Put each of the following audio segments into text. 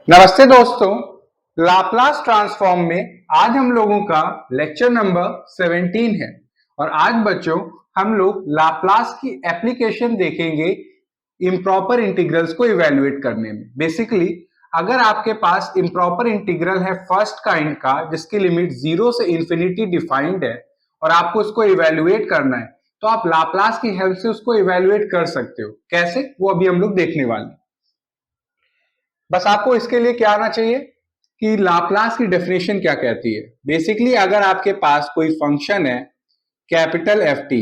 नमस्ते दोस्तों, Laplace transform में आज हम लोगों का लेक्चर नंबर 17 है। और आज बच्चों हम लोग लाप्लास की एप्लीकेशन देखेंगे इम्प्रॉपर इंटीग्रल्स को इवेल्युएट करने में। बेसिकली अगर आपके पास इम्प्रॉपर इंटीग्रल है फर्स्ट काइंड का जिसकी लिमिट 0 से इंफिनिटी डिफाइंड है और आपको उसको इवेल्युएट करना है, तो आप लाप्लास की हेल्प से उसको इवेल्युएट कर सकते हो। कैसे, वो अभी हम लोग देखने वाले हैं। बस आपको इसके लिए क्या आना चाहिए कि लाप्लास की डेफिनेशन क्या कहती है। बेसिकली अगर आपके पास कोई फंक्शन है कैपिटल एफ टी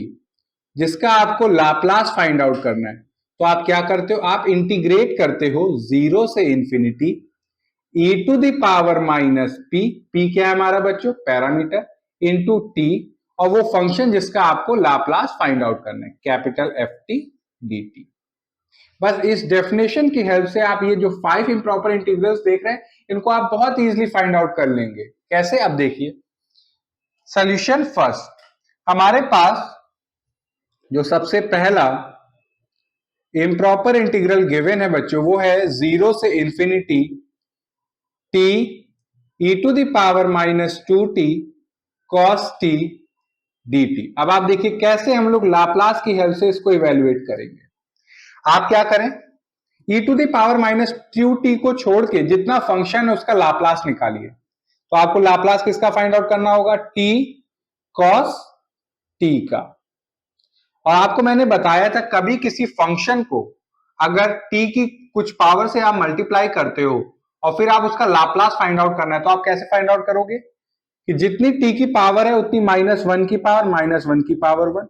जिसका आपको लाप्लास फाइंड आउट करना है, तो आप क्या करते हो, आप इंटीग्रेट करते हो 0 से infinity e to the power minus P, P क्या है हमारा बच्चों, पैरामीटर, इंटू टी, और वो फंक्शन जिसका आपको लाप्लास फाइंड आउट करना है capital F T D T. बस इस डेफिनेशन की हेल्प से आप ये जो 5 इम्प्रॉपर इंटीग्रल्स देख रहे हैं इनको आप बहुत इजीली फाइंड आउट कर लेंगे। कैसे, अब देखिए सॉल्यूशन। फर्स्ट हमारे पास जो सबसे पहला इम्प्रॉपर इंटीग्रल गिवन है बच्चों वो है 0 से infinity T E to the power minus 2t cos T D T. अब आप देखिए कैसे हम लोग लाप्लास की हेल्प से इसको इवेल्युएट करेंगे। आप क्या करें, e to the power minus two T को छोड़ के जितना फंक्शन है उसका लाप्लास निकालिए। तो आपको लाप्लास किसका फाइंड आउट करना होगा, t cos t का। और आपको मैंने बताया था कभी किसी फंक्शन को अगर t की कुछ पावर से आप मल्टीप्लाई करते हो और फिर आप उसका लाप्लास फाइंड आउट करना है, तो आप कैसे फाइंड आउट करोगे कि जितनी t की पावर है उतनी -1 की पावर -1 की पावर 1,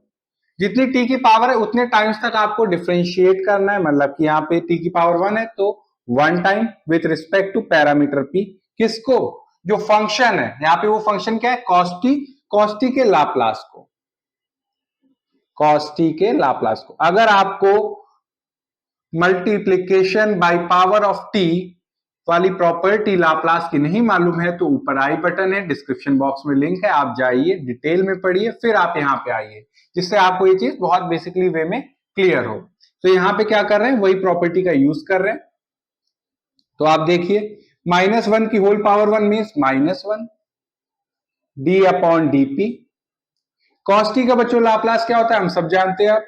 जितनी t की पावर है उतने टाइम्स तक आपको डिफरेंशिएट करना है। मतलब कि यहाँ पे t की पावर 1 है तो 1 time with respect to parameter p, किसको, जो फंक्शन है। यहाँ पे वो फंक्शन क्या है, cos t के लाप्लास को, cos t के लाप्लास को। अगर आपको multiplication by power of t वाली प्रॉपर्टी लाप्लास की नहीं मालूम है तो ऊपर आई बटन है, डिस्क्रिप्शन बॉक्स में लिंक है, आप जाइए डिटेल में पढ़िए, फिर आप यहाँ पे आइए जिससे आपको ये चीज बहुत बेसिकली वे में क्लियर हो। तो यहाँ पे क्या कर रहे हैं, वही प्रॉपर्टी का यूज कर रहे हैं। तो आप देखिए -1 की whole power 1 means -1 D upon D P. Cos T का बच्चों लाप्लास क्या होता है हम सब जानते हैं। आप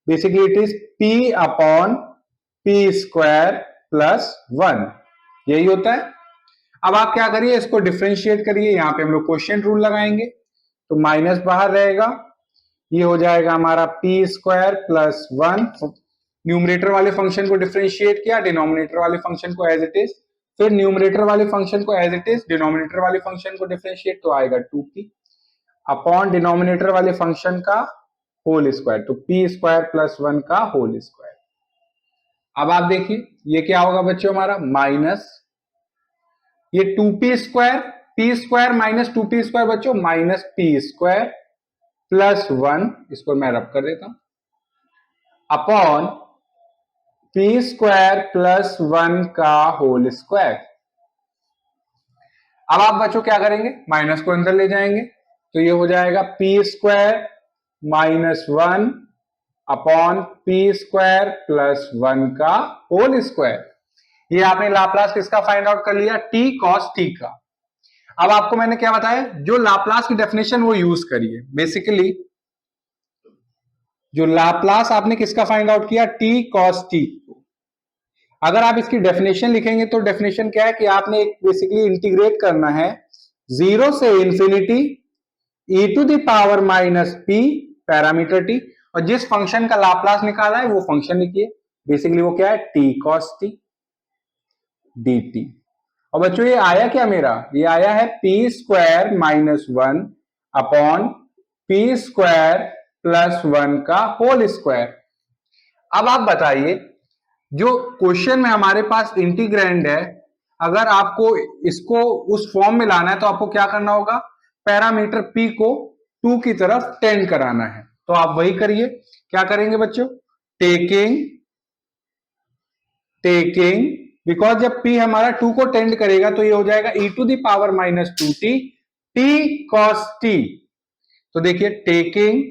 basically it is p upon P square plus 1, यही होता है। अब आप क्या करिए, इसको डिफरेंशिएट करिए। यहां पे हम लोग क्वोशिएंट रूल लगाएंगे तो माइनस बाहर रहेगा, ये हो जाएगा हमारा पी स्क्वायर प्लस 1। न्यूमरेटर वाले फंक्शन को डिफरेंशिएट किया, डिनोमिनेटर वाले फंक्शन को एज इट इज, फिर न्यूमरेटर वाले फंक्शन को एज इट इज, डिनोमिनेटर वाले फंक्शन को डिफरेंशिएट, तो आएगा 2p अपॉन डिनोमिनेटर वाले फंक्शन का होल स्क्वायर, तो पी स्क्वायर प्लस 1 का होल स्क्वायर। अब आप देखिए ये क्या होगा बच्चों, हमारा माइनस ये 2p square, P square minus 2p square बच्चों माइनस पी स्क्वायर प्लस 1, इसको मैं रब कर देता हूं, अपॉन पी स्क्वायर प्लस 1 का होल स्क्वायर। अब आप बच्चों क्या करेंगे, माइनस को अंदर ले जाएंगे तो ये हो जाएगा P square minus 1 upon P square plus 1 का होल स्क्वायर। ये आपने लाप्लास किसका फाइंड आउट कर लिया, t cos t का। अब आपको मैंने क्या बताया, जो लाप्लास की डेफिनेशन वो यूज करिए। बेसिकली जो लाप्लास आपने किसका फाइंड आउट किया, t cos t। अगर आप इसकी डेफिनेशन लिखेंगे तो डेफिनेशन क्या है कि आपने एक बेसिकली इंटीग्रेट करना है 0 से infinity e to the power minus p parameter t, और जिस फंक्शन का लाप्लास निकाला है वो फंक्शन लिखिए। बेसिकली वो क्या है, t cos t dt। और बच्चों ये आया क्या मेरा, ये आया है P square minus 1 upon P square plus 1 का होल स्क्वायर। अब आप बताइए, जो क्वेश्चन में हमारे पास इंटीग्रैंड है, अगर आपको इसको उस फॉर्म में लाना है तो आपको क्या करना होगा, पैरामीटर p को 2 की तरफ टेंड कराना है। तो आप वही करिए। क्या करेंगे बच्चों, टेकिंग बिकॉज जब p हमारा 2 को टेंड करेगा तो ये हो जाएगा e to the power minus 2t t cos t। तो देखिए taking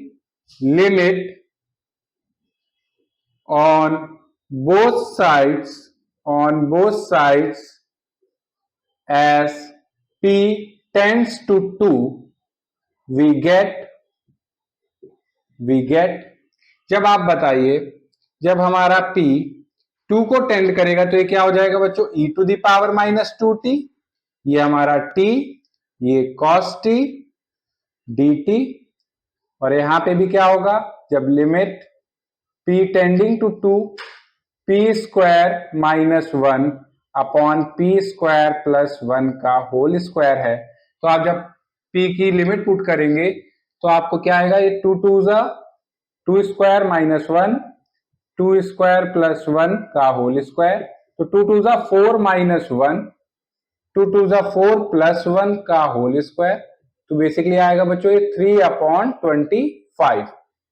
limit on both sides as p tends to 2 we get जब आप बताइए जब हमारा p 2 को टेंड करेगा तो ये क्या हो जाएगा बच्चों, e to the power minus 2t, ये हमारा t, ये cos t dt, और यहां पे भी क्या होगा जब limit p tending to 2 p square minus 1 upon p square plus 1 का होल स्क्वायर है, तो आप जब p की लिमिट पुट करेंगे तो आपको क्या आएगा, ये 2 2 जा 2 स्क्वायर माइनस 1 2 स्क्वायर प्लस 1 का होल स्क्वायर, तो 2 2 जा 4 माइनस 1 2 2 जा 4 प्लस 1 का होल स्क्वायर, तो बेसिकली आएगा बच्चों ये 3/25।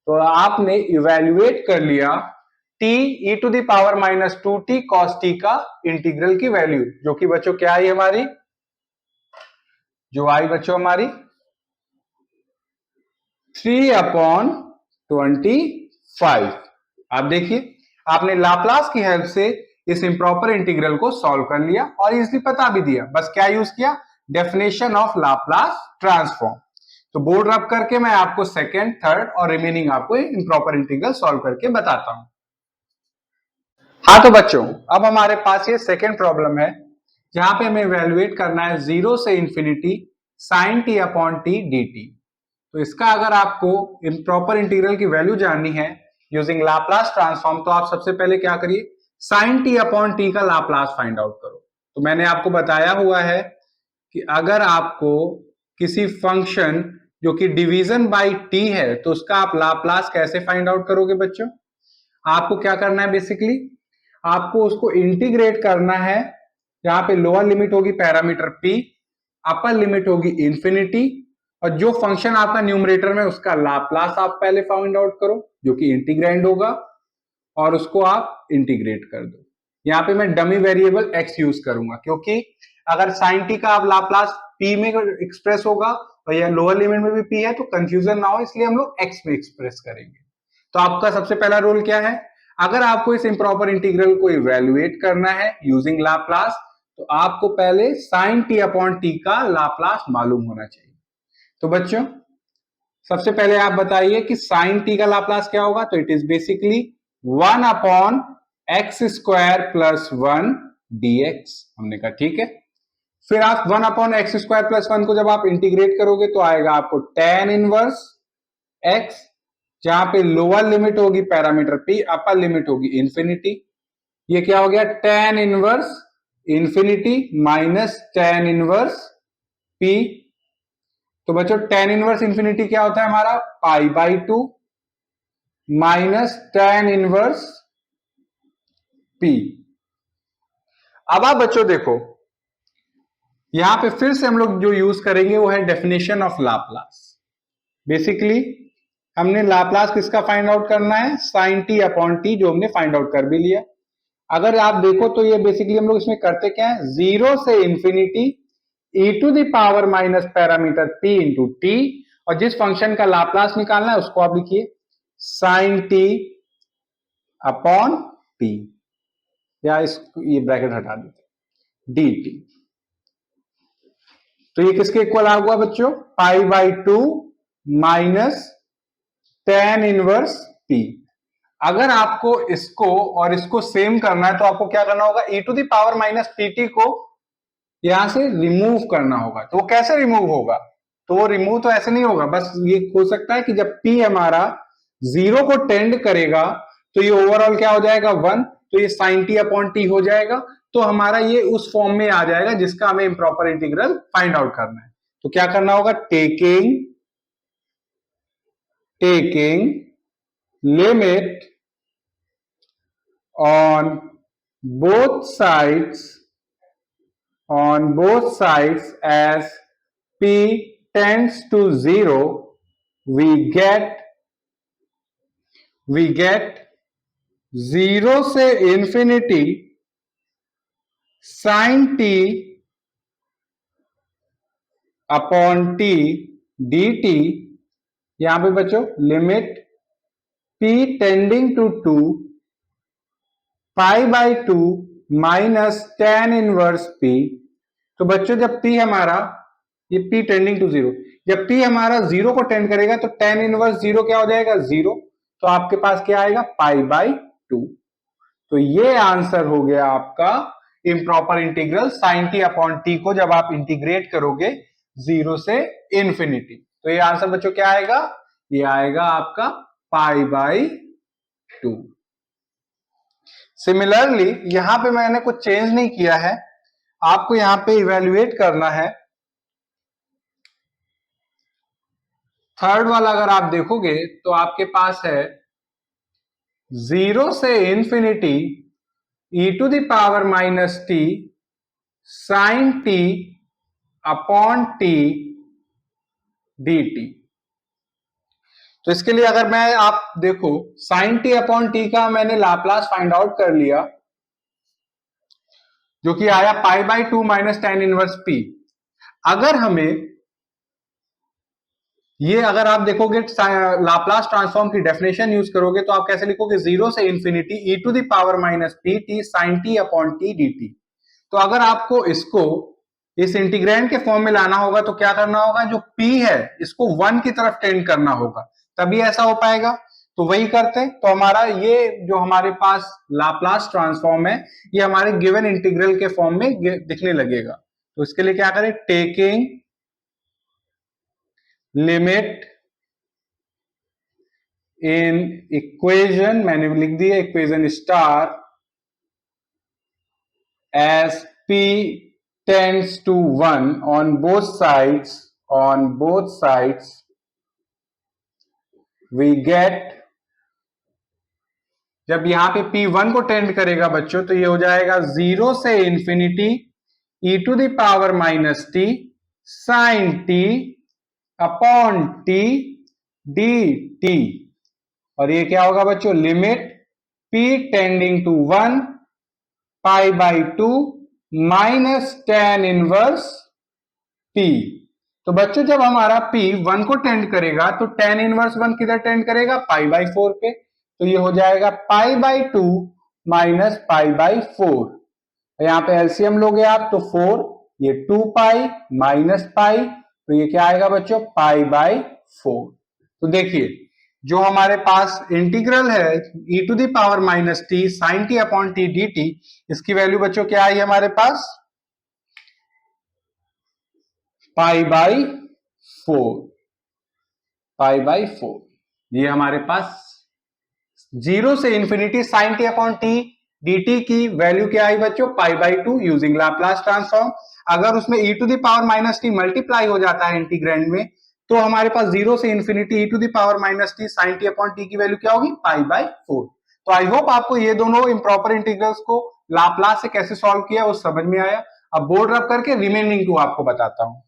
तो आपने इवेल्युएट कर लिया t e to the power minus 2t cos t का इंटीग्रल की वैल्यू, जो कि बच्चों क्या आई हमारी, जो आई बच्चों हमारी 3/25। आप देखिए आपने लाप्लास की हेल्प से इस इम्प्रॉपर इंटीग्रल को सॉल्व कर लिया और इजिली बता भी दिया, बस क्या यूज किया, डेफिनेशन ऑफ लाप्लास ट्रांसफॉर्म। तो बोर्ड रब करके मैं आपको सेकंड, थर्ड और रिमेनिंग आपको इम्प्रॉपर इंटीग्रल सॉल्व करके बताता हूं। हाँ तो बच्चों अब हमारे पास ये सेकंड प्रॉब्लम है जहां पे हमें इवैल्यूएट करना है 0 से infinity sin t upon T dt। तो इसका अगर आपको इम्प्रॉपर इंटीग्रल की वैल्यू जाननी है यूजिंग लाप्लास ट्रांसफॉर्म, तो आप सबसे पहले क्या करिए, sin t अपॉन टी का लाप्लास फाइंड आउट करो। तो मैंने आपको बताया हुआ है कि अगर आपको किसी फंक्शन जो कि डिवीजन बाय t है तो उसका आप लाप्लास कैसे फाइंड आउट करोगे बच्चों, आपको क्या करना है, बेसिकली आपको उसको इंटीग्रेट करना है। जहां पे लोअर लिमिट होगी पैरामीटर p, अपर लिमिट होगी इंफिनिटी, और जो फंक्शन आपका न्यूमरेटर में उसका लाप्लास आप पहले फाइंड आउट करो जो कि इंटीग्रैंड होगा, और उसको आप इंटीग्रेट कर दो। यहाँ पे मैं डमी वेरिएबल x यूज करूंगा क्योंकि अगर sin t का आप लाप्लास p में एक्सप्रेस होगा और यह लोअर लिमिट में भी p है तो कंफ्यूजन ना हो, इसलिए हम लोग x में एक्सप्रेस करेंगे। तो आपका सबसे पहला रूल क्या है, अगर आपको इस इम्प्रॉपर इंटीग्रल को इवेल्युएट करना है यूजिंग लाप्लास तो आपको पहले sin t अपॉन t का लाप्लास मालूम होना चाहिए। तो बच्चों सबसे पहले आप बताइए कि sin t का लाप्लास क्या होगा, तो it is basically 1 upon x square plus 1 dx। हमने कहा ठीक है, फिर आप 1 अपॉन एक्स स्क्वायर प्लस 1 को जब आप इंटीग्रेट करोगे तो आएगा आपको tan इनवर्स x, जहां पे लोअर लिमिट होगी पैरामीटर p, अपर लिमिट होगी इंफिनिटी। ये क्या हो गया, tan inverse infinity minus tan inverse p। तो बच्चों tan इनवर्स इंफिनिटी क्या होता है हमारा, π/2 माइनस tan इनवर्स p। अब आप बच्चों देखो यहां पे फिर से हम लोग जो यूज करेंगे वो है डेफिनेशन ऑफ लाप्लास। बेसिकली हमने लाप्लास किसका फाइंड आउट करना है, sin t अपॉन टी, जो हमने फाइंड आउट कर भी लिया। अगर आप देखो तो ये बेसिकली हम लोग इसमें करते क्या है, 0 से infinity e to the power minus parameter p into t, और जिस फंक्शन का लाप्लास निकालना है उसको आप लिखिए sin t अपॉन टी, या ये ब्रैकेट हटा देते dt। तो ये किसके इक्वल आ हुआ बच्चों, π/2 माइनस tan इनवर्स p। अगर आपको इसको और इसको सेम करना है तो आपको क्या करना होगा, e to the power minus pt को यहां से रिमूव करना होगा। तो वो कैसे रिमूव होगा, तो वो रिमूव तो ऐसे नहीं होगा, बस ये हो सकता है कि जब p हमारा 0 को टेंड करेगा तो ये ओवरऑल क्या हो जाएगा 1, तो ये sin t अपॉन टी हो जाएगा। तो हमारा ये उस फॉर्म में आ जाएगा जिसका हमें इम्प्रॉपर इंटीग्रल फाइंड आउट करना है। तो क्या करना होगा, taking limit on both sides as p tends to 0 we get 0 से infinity sin t upon T dt। यहां पे बच्चों limit p tending to 2 π/2 minus tan inverse p। तो बच्चों जब p हमारा ये p टेंडिंग टू जीरो, जब p हमारा जीरो को टेंड करेगा तो tan इनवर्स जीरो क्या हो जाएगा, जीरो। तो आपके पास क्या आएगा, पाई बाई टू। तो ये आंसर हो गया आपका improper integral sine t upon t को जब आप इंटीग्रेट करोगे जीरो से इंफिनिटी। तो ये आंसर बच्चों क्या आएगा, ये आएगा आपका पाई बाई टू। सिमिलरली यहां पे मैंने कुछ चेंज नहीं किया है, आपको यहां पे इवेल्युएट करना है। थर्ड वाला अगर आप देखोगे तो आपके पास है जीरो से infinity e to the power minus t sine t upon t D t. तो इसके लिए अगर मैं आप देखो साइन टी अपॉन टी का मैंने लाप्लास फाइंड आउट कर लिया, जो कि आया pi by two minus tan inverse p. अगर हमें ये अगर आप देखोगे लाप्लास ट्रांसफॉर्म की डेफिनेशन यूज करोगे तो आप कैसे लिखोगे, जीरो से infinity e to the power minus p t sine t upon t D t. तो अगर आपको इसको इस इंटीग्रैंड के फॉर्म में लाना होगा तो क्या करना होगा, जो p है इसको वन की तरफ टेंड करना होगा, तभी ऐसा हो पाएगा। तो वही करते हैं। तो हमारा ये जो हमारे पास लाप्लास ट्रांसफॉर्म है ये हमारे गिवन इंटीग्रल के फॉर्म में दिखने लगेगा। तो इसके लिए क्या करें, टेकिंग लिमिट इन इक्वेशन, मैंने लिख दिया equation star as p tends to 1 on both sides we get, जब यहां पे p 1 को टेंड करेगा बच्चों तो ये हो जाएगा जीरो से infinity e to the power minus t sine t upon t D t. और ये क्या होगा बच्चों, limit p tending to 1 pi by two minus tan inverse p। तो बच्चों जब हमारा p 1 को टेंड करेगा तो टेन इनवर्स 1 किधर टेंड करेगा, पाई बाई 4 पे। तो ये हो जाएगा पाई by two minus pi by 4। यहां पे एलसीएम लोगे आप तो 4, ये 2 पाई माइनस पाई, तो ये क्या आएगा बच्चों, पाई बाई 4। तो देखिए जो हमारे पास इंटीग्रल है e to the power minus t sine t upon t D t, इसकी वैल्यू बच्चों क्या आई हमारे पास, पाई बाई 4, पाई बाई 4। ये हमारे पास जीरो से infinity sine t upon T dt की वैल्यू क्या आई बच्चों, pi by two using Laplace transform. अगर उसमें e to the power minus t multiply हो जाता है इंटीग्रैंड में तो हमारे पास जीरो से infinity e to the power minus t sine t upon t की वैल्यू क्या होगी, पाई बाई 4। तो आई होप आपको ये दोनों इम्प्रॉपर इंटीग्रल्स को लाप्लास से कैसे सॉल्व किया वो समझ में आया। अब बोर्ड रब करके रिमेनिंग टू आपको बताता हूं।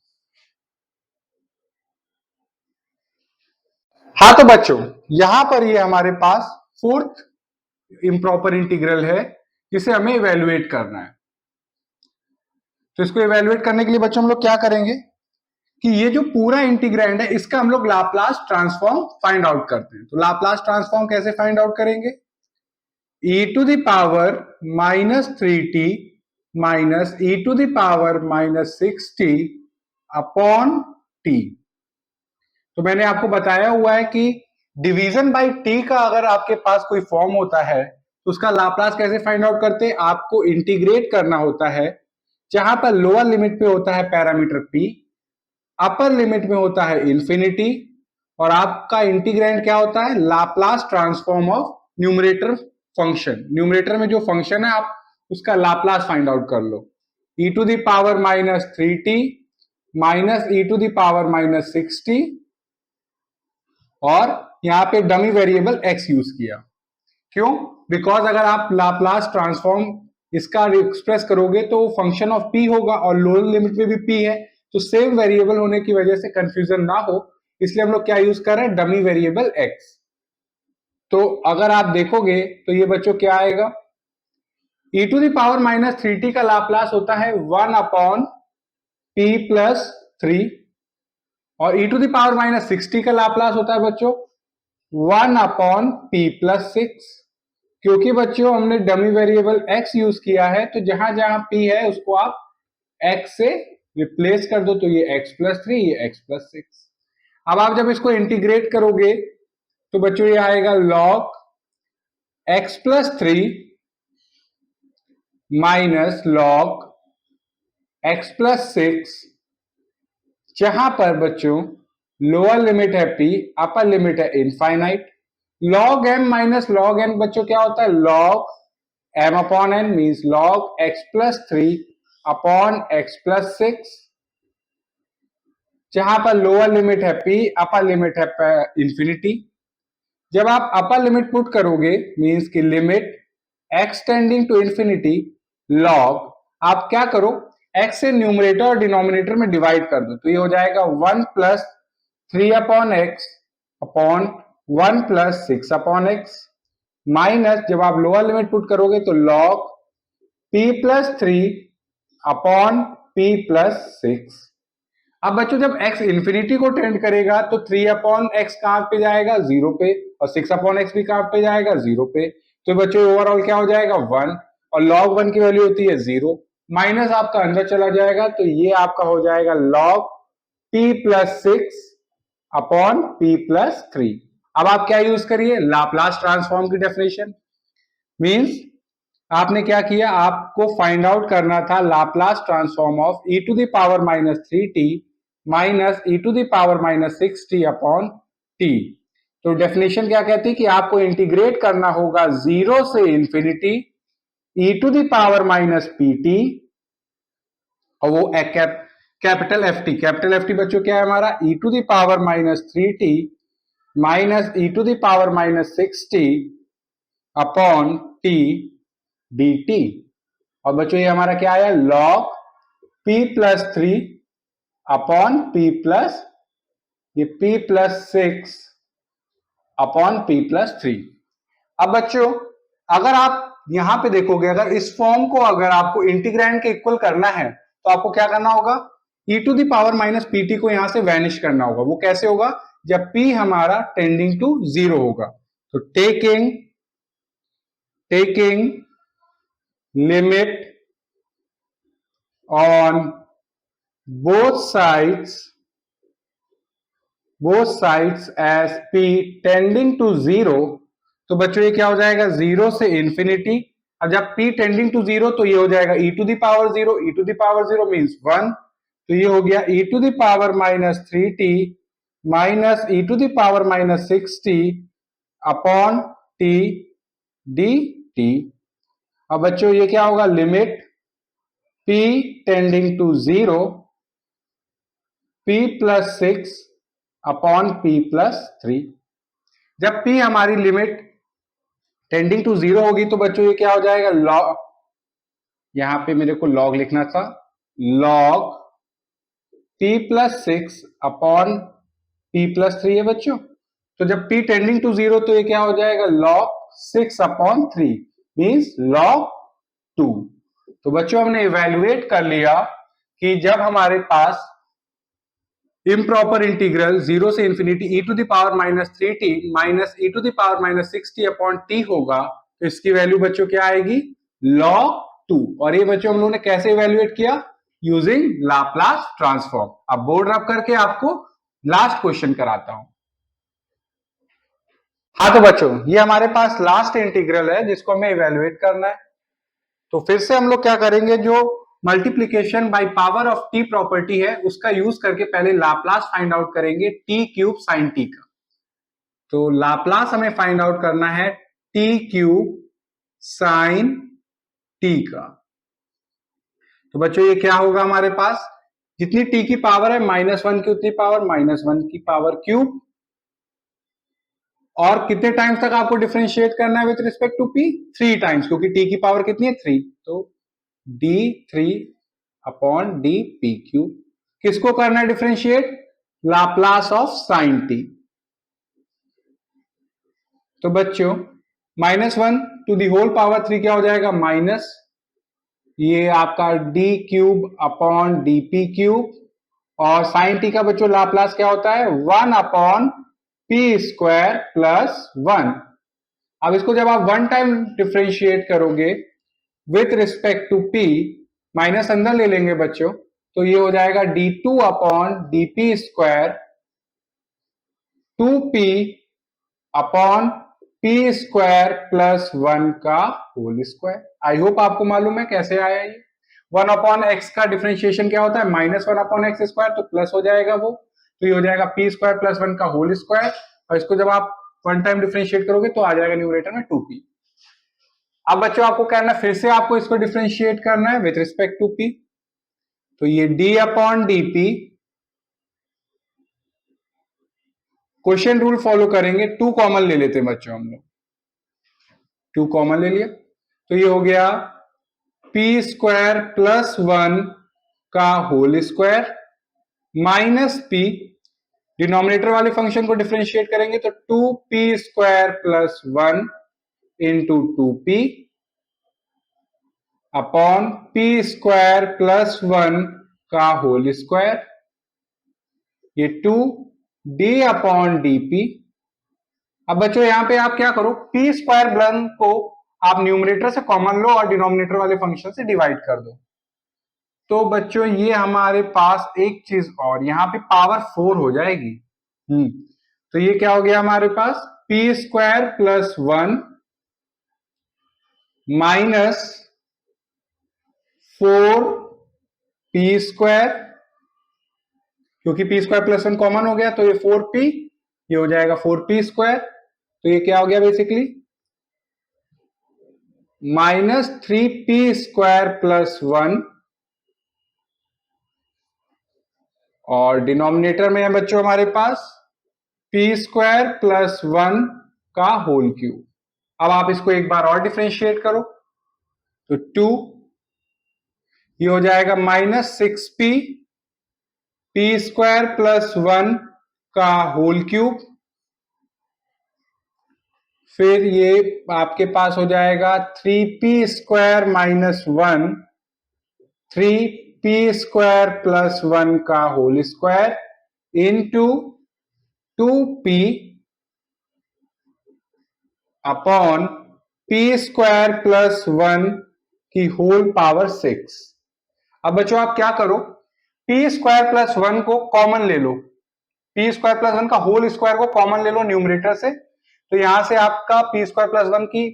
हाँ तो बच्चों यहां पर ये हमारे पास फोर्थ इम्प्रॉपर इंटीग्रल है जिसे हमें इवेल्युएट करना है। तो इसको इवेल्युएट करने के लिए बच्चों हम लोग क्या करेंगे कि ये जो पूरा इंटीग्रैंड है इसका हम लोग लाप्लास ट्रांसफॉर्म फाइंड आउट करते हैं। तो लाप्लास ट्रांसफॉर्म कैसे फाइंड आउट करेंगे, e to the power minus three t minus e to the power minus six t upon t. तो मैंने आपको बताया हुआ है कि डिवीजन बाय टी का अगर आपके पास कोई फॉर्म होता है तो उसका लाप्लास कैसे फाइंड आउट करते हैं, आपको इंटीग्रेट करना होता है जहां पर लोअर लिमिट पे होता है पैरामीटर p, अपर लिमिट में होता है इंफिनिटी, और आपका इंटीग्रैंड क्या होता है, Laplace transform of numerator function. Numerator में जो फंक्शन है आप उसका लाप्लास फाइंड आउट कर लो, e to the power minus three t minus e to the power minus six t, और यहां पे डमी वेरिएबल x यूज किया। क्यों, बिकॉज अगर आप लाप्लास ट्रांसफॉर्म इसका एक्सप्रेस करोगे तो फंक्शन ऑफ p होगा और लोअर लिमिट में भी p है, तो सेम वेरिएबल होने की वजह से कंफ्यूजन ना हो इसलिए हम लोग क्या यूज कर रहे हैं, डमी वेरिएबल x। तो अगर आप देखोगे तो ये बच्चों क्या आएगा, e to the power minus three t का लाप्लास होता है one upon p plus three, और e to the power minus sixty का लाप्लास होता है बच्चों one upon p plus six. क्योंकि बच्चों हमने डमी वेरिएबल x यूज किया है तो जहां जहां p है उसको आप x से रिप्लेस कर दो, तो ये x प्लस 3, ये x प्लस 6। अब आप जब इसको इंटीग्रेट करोगे तो बच्चों ये आएगा log x plus 3 minus log x plus 6, जहां पर बच्चों लोअर लिमिट है p, अपर लिमिट है infinite. log m minus log n बच्चों क्या होता है, log m upon n means log x plus 3 upon x plus 6, जहां पर लोअर लिमिट है p, अपर लिमिट है इंफिनिटी। जब आप अपर लिमिट पुट करोगे मीन्स की limit x tending to infinity log, आप क्या करो x से न्यूमरेटर और डिनोमिनेटर में डिवाइड कर दो, तो ये हो जाएगा 1 plus 3 upon x upon 1 plus 6 upon x, minus जब आप लोअर लिमिट पुट करोगे तो log p plus 3 upon p plus 6। अब बच्चों जब x इंफिनिटी को टेंड करेगा तो 3 अपॉन एक्स कहां पे जाएगा, 0 पे, और 6 अपॉन एक्स भी कहां पे जाएगा, 0 पे। तो बच्चों ओवरऑल क्या हो जाएगा, 1, और log 1 की वैल्यू होती है 0, माइनस आपका अंदर चला जाएगा, तो ये आपका हो जाएगा log p plus 6 upon p plus 3। अब आप क्या यूज करिए, लाप्लास ट्रांसफॉर्म की डेफिनेशन। मीन्स आपने क्या किया, आपको फाइंड आउट करना था Laplace transform of e to the power minus 3t minus e to the power minus 6t upon t। तो डेफिनेशन क्या कहती है कि आपको इंटीग्रेट करना होगा 0 से infinity e to the power minus pt, और वो कैपिटल एफ टी बच्चों क्या है हमारा, e to the power minus 3t minus e to the power minus 6t upon t dt। और बच्चों ये हमारा क्या आया, log p plus 3 upon p plus, ये p plus 6 upon p plus 3। अब बच्चों अगर आप यहां पे देखोगे, अगर इस फॉर्म को अगर आपको इंटीग्रैंड के इक्वल करना है तो आपको क्या करना होगा, e to the power minus pt को यहां से वैनिश करना होगा। वो कैसे होगा, जब p हमारा टेंडिंग टू 0 होगा। तो taking limit on both sides as p tending to 0, तो बच्चों ये क्या हो जाएगा, 0 से इंफिनिटी। अब जब p टेंडिंग टू 0 तो ये हो जाएगा e to the power 0, e to the power 0 means 1, तो ये हो गया e to the power minus 3t minus e to the power minus 6t upon t dt। अब बच्चों ये क्या होगा, limit p tending to 0 p plus 6 upon p plus 3। जब p हमारी लिमिट टेंडिंग टू 0 होगी तो बच्चों ये क्या हो जाएगा, लॉग, यहां पे मेरे को log लिखना था, log p plus 6 upon p plus 3 है बच्चों। तो जब p टेंडिंग टू 0 तो ये क्या हो जाएगा, log 6 अपॉन 3 मीन्स log 2। तो बच्चों हमने इवेल्युएट कर लिया कि जब हमारे पास इम्प्रॉपर इंटीग्रल 0 से infinity e to the power minus 3t minus e to the power minus 6t upon t होगा, तो इसकी वैल्यू बच्चों क्या आएगी, log 2। और ये बच्चों हम लोगों ने कैसे इवेल्युएट किया, यूजिंग लाप्लास ट्रांसफॉर्म। अब बोर्ड रब करके आपको लास्ट क्वेश्चन कराता हूं। हाँ तो बच्चों ये हमारे पास लास्ट इंटीग्रल है जिसको हमें इवेल्युएट करना है। तो फिर से हम लोग क्या करेंगे, जो multiplication by power of T property है उसका यूज करके पहले लाप्लास फाइंड आउट करेंगे टी क्यूब साइन टी का। तो लाप्लास हमें फाइंड आउट करना है टी क्यूब साइन टी का। तो बच्चों ये क्या होगा हमारे पास, जितनी टी की पावर है -1 की उतनी पावर -1 की पावर क्यूब, और कितने टाइम्स तक आपको डिफरेंशिएट करना है with respect to p, 3 times, क्योंकि टी की पावर कितनी है 3, तो d3 upon D P cube. किसको करना है differentiate, Laplace of sine T. तो बच्चों -1 टू दी होल पावर 3 क्या हो जाएगा, माइनस ये आपका D cube upon D P cube, और साइन टी का बच्चों लाप्लास क्या होता है, 1 अपॉन पी स्क्वायर प्लस 1। अब इसको जब आप 1 टाइम डिफरेंशिएट करोगे with respect to p, minus अंदर ले लेंगे बच्चों, तो ये हो जाएगा d2 upon dp square 2p upon p square plus 1 का होल स्क्वायर। आई होप आपको मालूम है कैसे आया ये। 1 अपॉन एक्स का डिफरेंशिएशन क्या होता है, माइनस 1 अपॉन एक्स स्क्वायर, तो प्लस हो जाएगा वो, तो ये हो जाएगा पी स्क्वायर प्लस 1 का होल स्क्वायर, और इसको जब आप वन टाइम डिफरेंशिएट करोगे तो आ जाएगा न्यूमरेटर में 2p। अब बच्चों आपको करना है, फिर से आपको इसको डिफरेंशिएट करना है विथ रिस्पेक्ट टू p, तो ये d upon dp, question rule follow करेंगे, 2 कॉमन ले लेते हैं बच्चों हम लोग, 2 कॉमन ले लिया, तो ये हो गया p स्क्वायर प्लस 1 का whole square minus p, denominator वाले फंक्शन को डिफरेंशिएट करेंगे तो 2p square plus 1 into 2p upon p square plus 1 का होल स्क्वायर, ये 2 d अपॉन dp। अब बच्चों यहां पे आप क्या करो, p स्क्वायर ब्लन को आप न्यूमरेटर से कॉमन लो और डिनोमिनेटर वाले फंक्शन से डिवाइड कर दो, तो बच्चों ये हमारे पास एक चीज और यहां पे पावर 4 हो जाएगी। तो ये क्या हो गया हमारे पास, p square plus 1 minus 4p square, क्योंकि p स्क्वायर प्लस 1 कॉमन हो गया तो ये 4p, ये हो जाएगा 4p स्क्वायर, तो ये क्या हो गया basically minus 3p square plus 1, और डिनोमिनेटर में है बच्चों हमारे पास p स्क्वायर प्लस 1 का होल क्यूब। अब आप इसको एक बार और डिफरेंशिएट करो, तो 2, ये हो जाएगा minus 6p p square plus 1 का होल क्यूब, फिर ये आपके पास हो जाएगा 3p square minus 1, 3p square plus 1 का whole square into 2p upon p square plus 1 की होल पावर 6। अब बच्चों आप क्या करो, p स्क्वायर प्लस 1 को कॉमन ले लो, p स्क्वायर प्लस 1 का होल स्क्वायर को कॉमन ले लो न्यूमरेटर से, तो यहां से आपका p स्क्वायर प्लस 1 की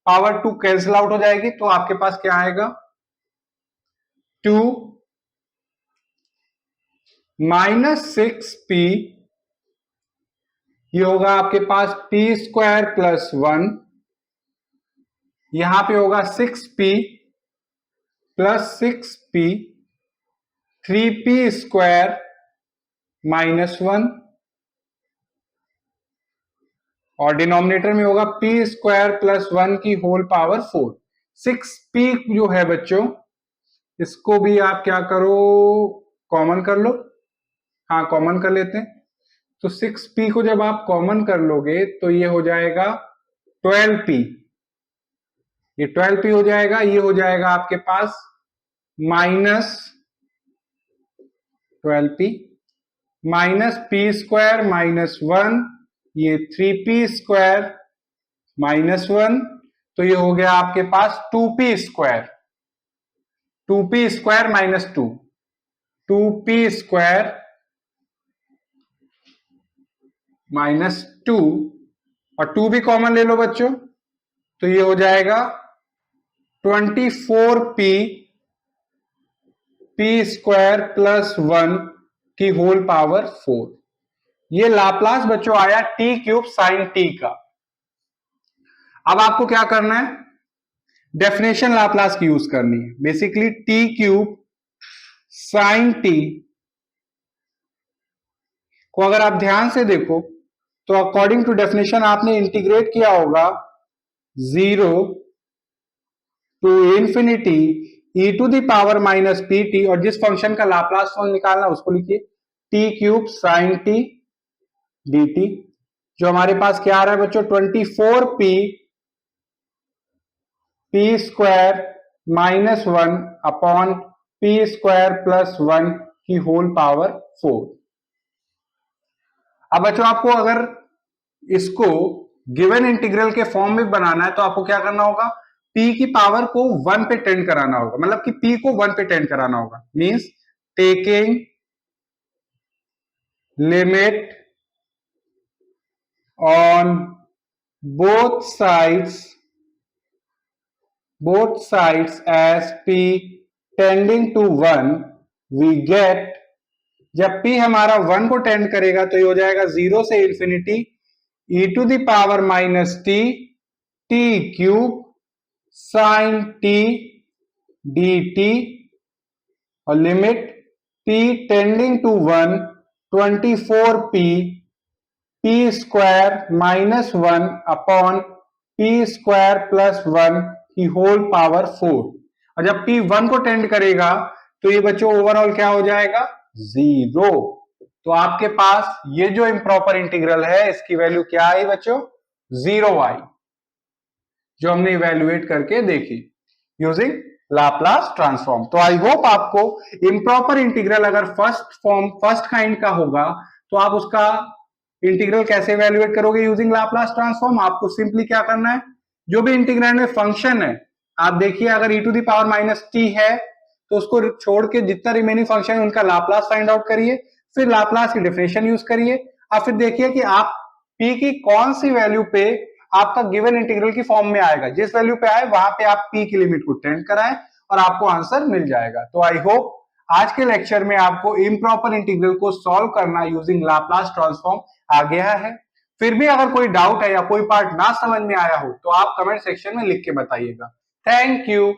पावर 2 कैंसिल आउट हो जाएगी, तो आपके पास क्या आएगा 2 माइनस 6p, ये होगा आपके पास p स्क्वायर प्लस 1, यहां पे होगा 6p plus 6p, 3p square minus 1, और डिनोमिनेटर में होगा p स्क्वायर प्लस 1 की होल पावर 4। 6p जो है बच्चों, इसको भी आप क्या करो कॉमन कर लो, हाँ कॉमन कर लेते हैं, तो 6p को जब आप कॉमन कर लोगे तो ये हो जाएगा 12p, ये 12p हो जाएगा, ये हो जाएगा आपके पास minus 12p minus p square minus 1, ये 3p स्क्वायर माइनस 1, तो ये हो गया आपके पास 2p square, 2p square minus 2, 2p square minus 2, और 2 भी कॉमन ले लो बच्चों, तो ये हो जाएगा 24p p स्क्वायर प्लस 1 की होल पावर 4। ये लाप्लास बच्चों आया t क्यूब साइन t का। अब आपको क्या करना है, डेफिनेशन लाप्लास की यूज करनी है, basically t cube sine t को अगर आप ध्यान से देखो तो अकॉर्डिंग टू डेफिनेशन आपने इंटीग्रेट किया होगा 0 to infinity e to the power minus p t, और जिस फंक्शन का लाप्लास फॉर्म निकालना उसको लिखिए t cube sine t dt, जो हमारे पास क्या आ रहा है बच्चों 24p p square minus 1 upon p square plus 1 की होल पावर 4। अब बच्चों आपको अगर इसको गिवन इंटीग्रल के फॉर्म में बनाना है तो आपको क्या करना होगा, p की पावर को 1 पे टेंड कराना होगा, मतलब कि p को 1 पे टेंड कराना होगा, means taking limit on both sides as p tending to 1 we get, जब p हमारा 1 को टेंड करेगा तो ये हो जाएगा 0 से infinity e to the power minus t t cube sine t dt और limit p tending to 1 24p p square minus 1 upon p square plus 1 की होल पावर 4। और जब p 1 को टेंड करेगा तो ये बच्चों ओवरऑल क्या हो जाएगा, 0। तो आपके पास ये जो इम्प्रॉपर इंटीग्रल है इसकी वैल्यू क्या आई बच्चों, 0 आई, जो हमने इवेल्युएट करके देखी यूजिंग लाप्लास ट्रांसफॉर्म। तो आई होप आपको इम्प्रॉपर इंटीग्रल अगर फर्स्ट काइंड का होगा तो आप उसका इंटीग्रल कैसे इवेल्युएट करोगे यूजिंग लाप्लास ट्रांसफॉर्म। आपको सिंपली क्या करना है, जो भी इंटीग्रैंड में फंक्शन है, आप देखिए अगर e to the power minus t है तो उसको छोड़ के जितना रिमेनिंग फंक्शन है उनका लाप्लास फाइंड आउट करिए, फिर लाप्लास की डेफिनेशन यूज करिए और फिर देखिए कि आप p की कौन सी वैल्यू पे आपका गिवन इंटीग्रल की फॉर्म में आएगा, जिस वैल्यू पे आए वहां पे आप p की लिमिट को टेंड कराएं और आपको आंसर मिल जाएगा। तो आई होप आज के लेक्चर में आपको इम्प्रॉपर इंटीग्रल को सॉल्व करना यूजिंग लाप्लास ट्रांसफॉर्म आ गया है। फिर भी अगर कोई डाउट है या कोई पार्ट ना समझ में आया हो तो आप कमेंट सेक्शन में लिख के बताइएगा। Thank you.